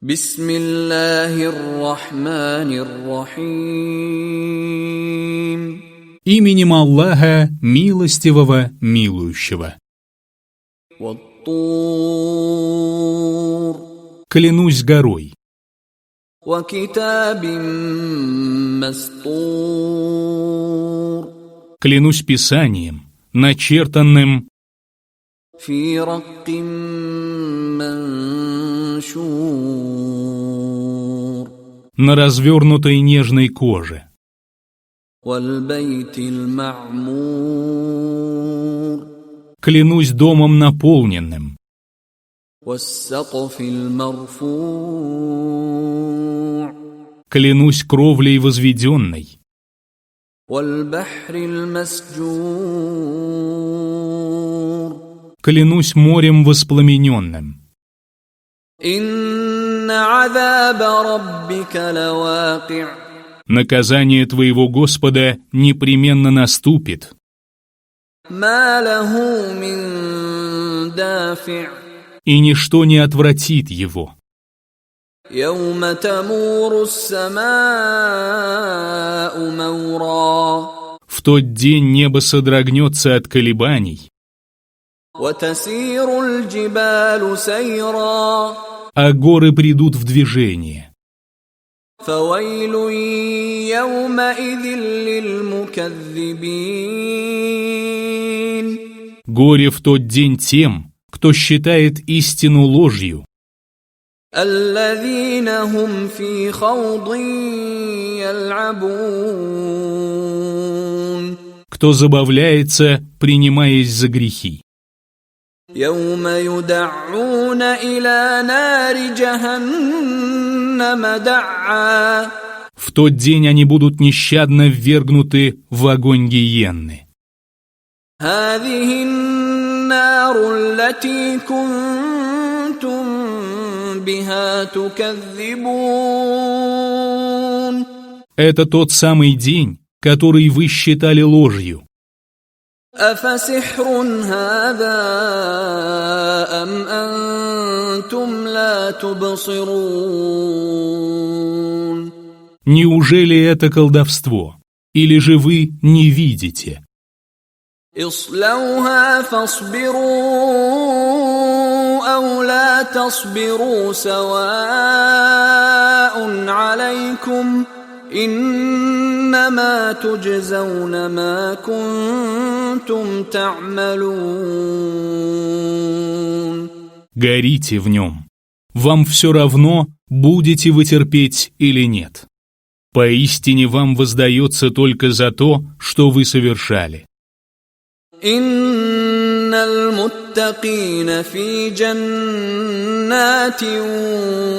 Бисмиллахир рахманир рахим. Именем Аллаха, милостивого, милующего. Ват-тур. Клянусь горой. Ва-китабим мастур. Клянусь писанием, начертанным Фи ракким маншур. на развернутой нежной коже. Валь-байтил ма'мур. Клянусь домом наполненным. Вас-сакфил марфу'. Клянусь кровлей возведенной. Валь-бахрил масджур. Клянусь морем воспламененным. Инна азаба раббика лаваки'. Наказание твоего Господа непременно наступит. Ма лаху мин дафи'. И ничто не отвратит его. Яума тамуру ас-сама'у маура. В тот день небо содрогнется от колебаний, Ва тасиру аль-джибалу сайра. а горы придут в движение. Фавайлу яумаидин лиль-муказзибин. Горе в тот день тем, кто считает истину ложью, Аллазина хум фи хаудин ял'абун. кто забавляется, принимаясь за грехи. Яума юд'ауна иля нари джаханнама да'а. В тот день они будут нещадно ввергнуты в огонь гиенны. Хазихи ан-нару аллати кунтум биха туказзибун. Это тот самый день, который вы считали ложью. Афасихрун хаза ам антум ла тубсирун. Неужели это колдовство? Или же вы не видите? Ислауха фасбиру ау ла тасбиру саваун алейкум. Иннама туджзауна ма кунтум та'малун. Горите в нем. Вам все равно, будете вы терпеть или нет. Поистине вам воздается только за то, что вы совершали. Инналь муттакина фи джаннатин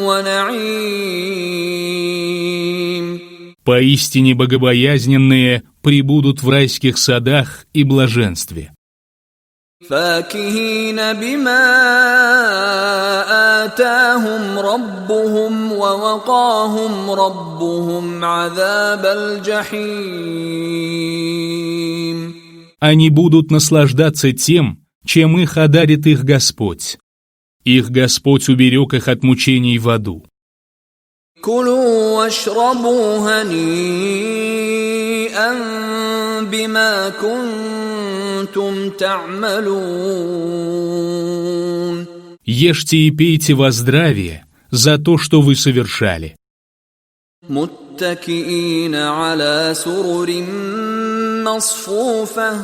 ва на'им. Поистине богобоязненные пребудут в райских садах и блаженстве. Факихина бима атахум раббухум ва вакахум раббухум азабаль джахим. Они будут наслаждаться тем, чем их одарит их Господь. Их Господь уберег их от мучений в аду. Кулу вашрабу хани'ан бима кунтум та'малун. Ешьте и пейте во здравие за то, что вы совершали. Муттакиина аля сурурин масфуфа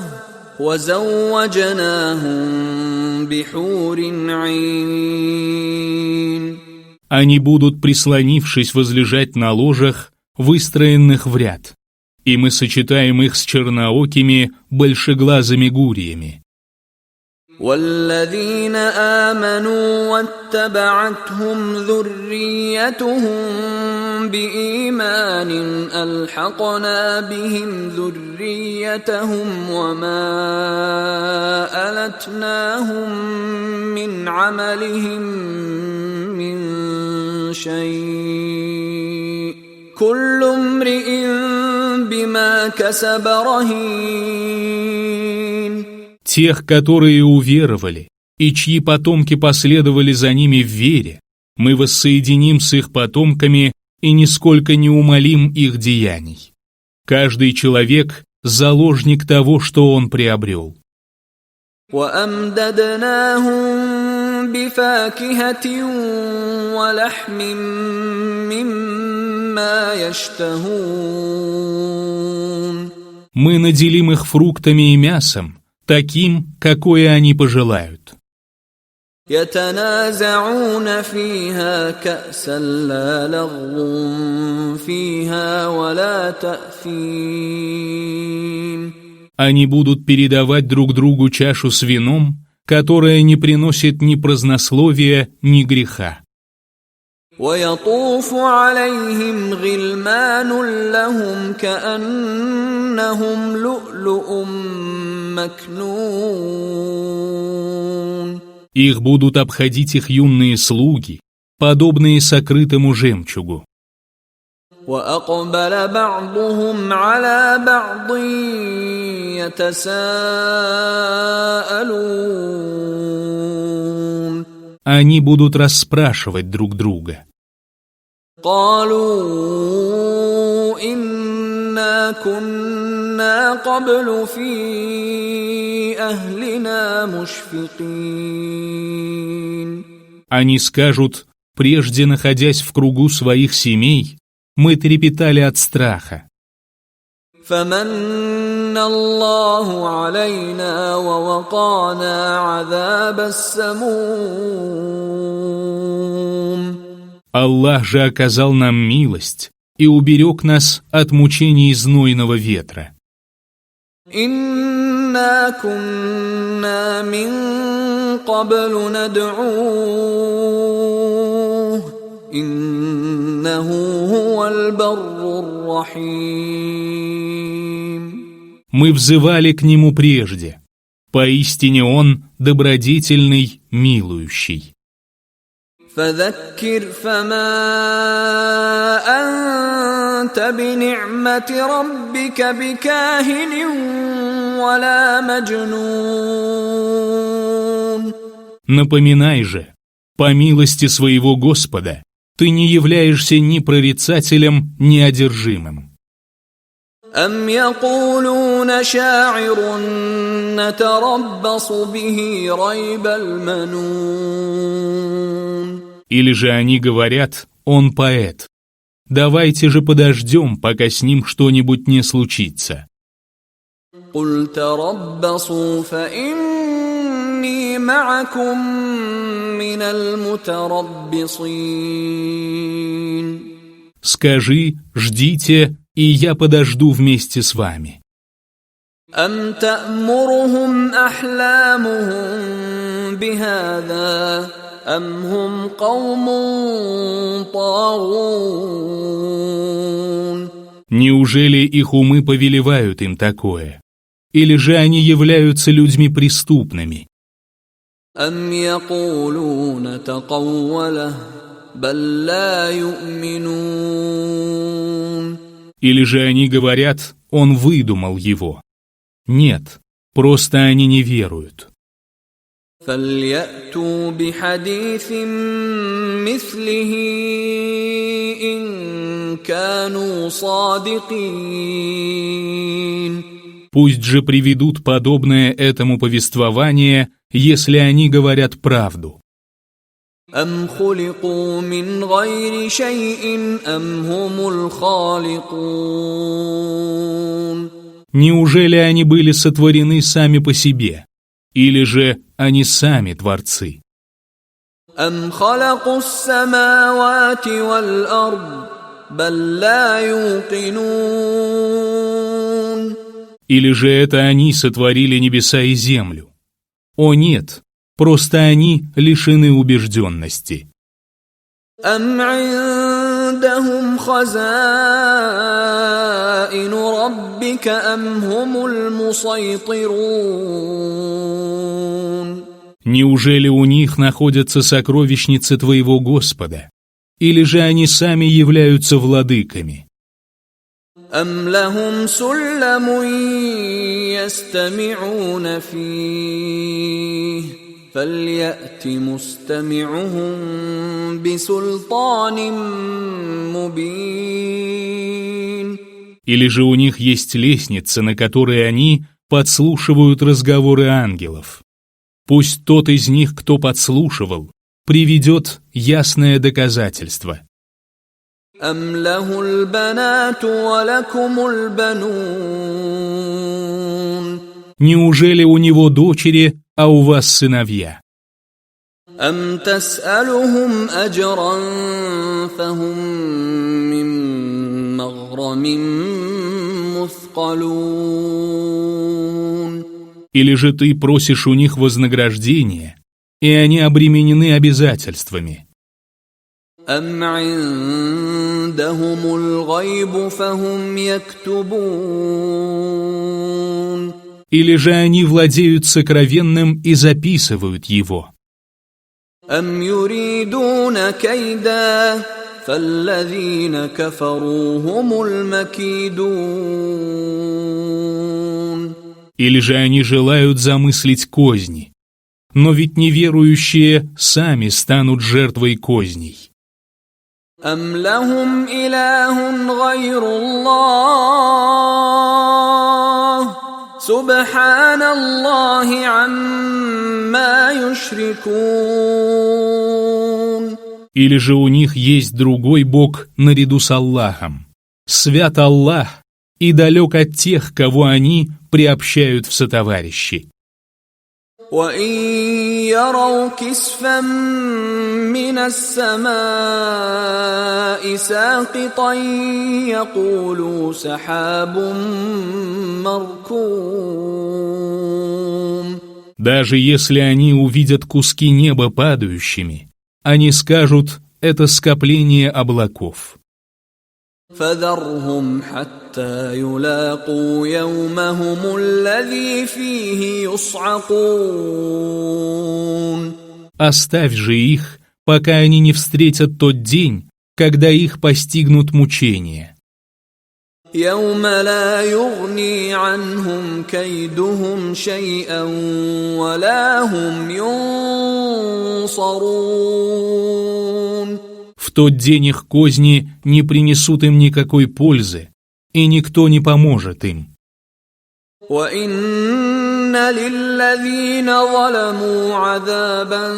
ва завваджнахум бихурин 'айн. Они будут, прислонившись, возлежать на ложах, выстроенных в ряд, и мы сочетаем их с черноокими, большеглазыми гуриями. والذين آمنوا واتبعتهم ذريتهم بإيمان ألحقنا بهم ذريتهم وما ألتناهم من عملهم من شيء كل امرئ بما كسب رهين. Тех, которые уверовали, и чьи потомки последовали за ними в вере, Мы воссоединим с их потомками и нисколько не умалим их деяний. Каждый человек – заложник того, что он приобрел. وَأَمْدَدْنَاهُمْ بِفَاكِهَةٍ وَلَحْمٍ مِّمَّا يَشْتَهُونَ. Мы наделим их фруктами и мясом, таким, какое они пожелают. يَتَنَازَعُونَ فِيهَا كَأْسًا لَّا لَغْوٌ فِيهَا وَلَا تَأْثِيمٌ. Они будут передавать друг другу чашу с вином, которая не приносит ни празднословия, ни греха. وَيَطُوفُ عَلَيْهِمْ غِلْمَانٌ لَّهُمْ كَأَنَّهُمْ لُؤْلُؤٌ مَّكْنُونٌ. Их будут обходить их юные слуги, подобные сокрытому жемчугу. وَأَقْبَلَ بَعْضُهُمْ عَلَى بَعْضٍ يَتَسَاءَلُونَ. Они будут расспрашивать друг друга. قَالُوا إِنَّا كُنَّا قَبْلُ فِي أَهْلِنَا مُشْفِقِينَ. Они скажут, прежде находясь в кругу своих семей, мы трепетали от страха. فَمَنَّ اللَّهُ عَلَيْنَا وَوَقَانَا عَذَابَ السَّمُومِ. Аллах же оказал нам милость и уберег нас от мучений знойного ветра. إِنَّا كُنَّا مِن قَبْلُ نَدْعُوهُ إِنَّهُ هُوَ الْبَرُّ الرَّحِيمُ. Мы взывали к Нему прежде. Поистине Он добродетельный, милующий. فَذَكِّرْ فَمَا أَنْتَ بِنِعْمَةِ رَبِّكَ بِكَاهِنٍ وَلَا مَجْنُونٍ. Напоминай же, по милости своего Господа, ты не являешься ни прорицателем, ни одержимым. أَمْ يَقُولُونَ شَاعِرٌ نَتَرَبَّصُ بِهِ رَيْبَ الْمَنُونِ. Или же они говорят, он поэт. Давайте же подождем, пока с ним что-нибудь не случится. قُلْ تَرَبَّصُوا فَإِنِّي مَعَكُمْ مِنَ الْمُتَرَبِّصِينَ. Скажи, ждите, и я подожду вместе с вами. أَمْ تَأْمُرُهُمْ أَحْلَامُهُمْ بِهَذَا أَمْ هُمْ قَوْمٌ طَاغُونَ. Неужели их умы повелевают им такое? Или же они являются людьми преступными? أَمْ يَقُولُونَ تَقَوَّلَهُ بَل لَّا يُؤْمِنُونَ. Или же они говорят, он выдумал его? Нет, просто они не веруют. فَلْيَأْتُوا بِحَدِيثٍ مِّثْلِهِ إِن كَانُوا صَادِقِينَ. Пусть же приведут подобное этому повествование, если они говорят правду. أَمْ خُلِقُوا مِنْ غَيْرِ شَيْءٍ أَمْ هُمُ الْخَالِقُونَ. Неужели они были сотворены сами по себе? Или же они сами творцы? أَمْ خَلَقُوا السَّمَاوَاتِ وَالْأَرْضَ بَل لَّا يُوقِنُونَ. Или же это они сотворили небеса и землю? О нет, просто они лишены убежденности. أَمْ عِندَهُمْ خَزَائِنُ رَبِّكَ أَمْ هُمُ الْمُصَيْطِرُونَ. Неужели у них находятся сокровищницы твоего Господа? Или же они сами являются владыками? أَمْ لَهُمْ سُلَّمٌ يَسْتَمِعُونَ فِيهِ فليأت مستمعهم بسلطان مبين. Или же у них есть лестница, на которой они подслушивают разговоры ангелов. Пусть тот из них, кто подслушивал, приведет ясное доказательство. أم له البنات ولكم البنون. Неужели у него дочери, а у вас сыновья? أم تسألهم أجرا فهم من مغرم مثقلون. Или же ты просишь у них вознаграждения, и они обременены обязательствами? أم عندهم الغيب فهم يكتبون. Или же они владеют сокровенным и записывают его? أم يريدون كيدا فالذين كفروا هم المكيدون. Или же они желают замыслить козни? Но ведь неверующие сами станут жертвой козней. أم لهم إله غير الله سبحان الله عما يشركون. Или же у них есть другой Бог наряду с Аллахом? Свят Аллах и далек от тех, кого они приобщают в сотоварищи. وَإِن يَرَوْا كِسْفًا مِّنَ السَّمَاءِ سَاقِطًا يَقُولُوا سَحَابٌ مَّرْكُومٌ. Даже если они увидят куски неба падающими, они скажут, это скопление облаков. فذرهم حتى يلاقوا يومهم الذي فيه يصعقون. Оставь же их, пока они не встретят тот день, когда их постигнут мучения. يوم لا يغني عنهم كيدهم شيئا ولا هم ينصرون. В тот день их козни не принесут им никакой пользы, и никто не поможет им. وَإِنَّ لِلَّذِينَ ظَلَمُوا عَذَابًا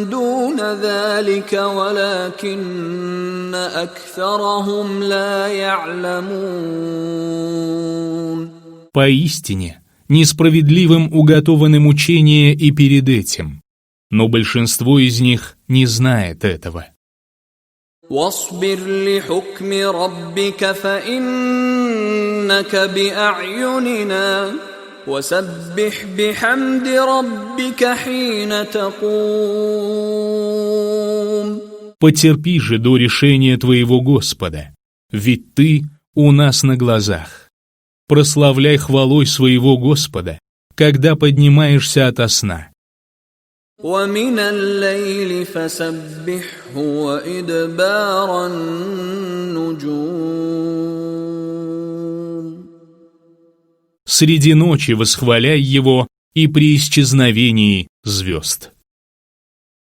دُونَ ذَلِكَ وَلَكِنَّ أَكْثَرَهُمْ لَا يَعْلَمُونَ. Поистине, несправедливым уготованы мучения и перед этим, но большинство из них не знает этого. واصبر لحكم ربك فإنك بأعيننا وسبح بحمد ربك حين تقوم. Потерпи же до решения твоего Господа, ведь ты у нас на глазах. Прославляй хвалой своего Господа, когда поднимаешься ото сна. ومن الليل فسبحه وإدبار النجوم. Среди ночи восхваляй его и при исчезновении звезд.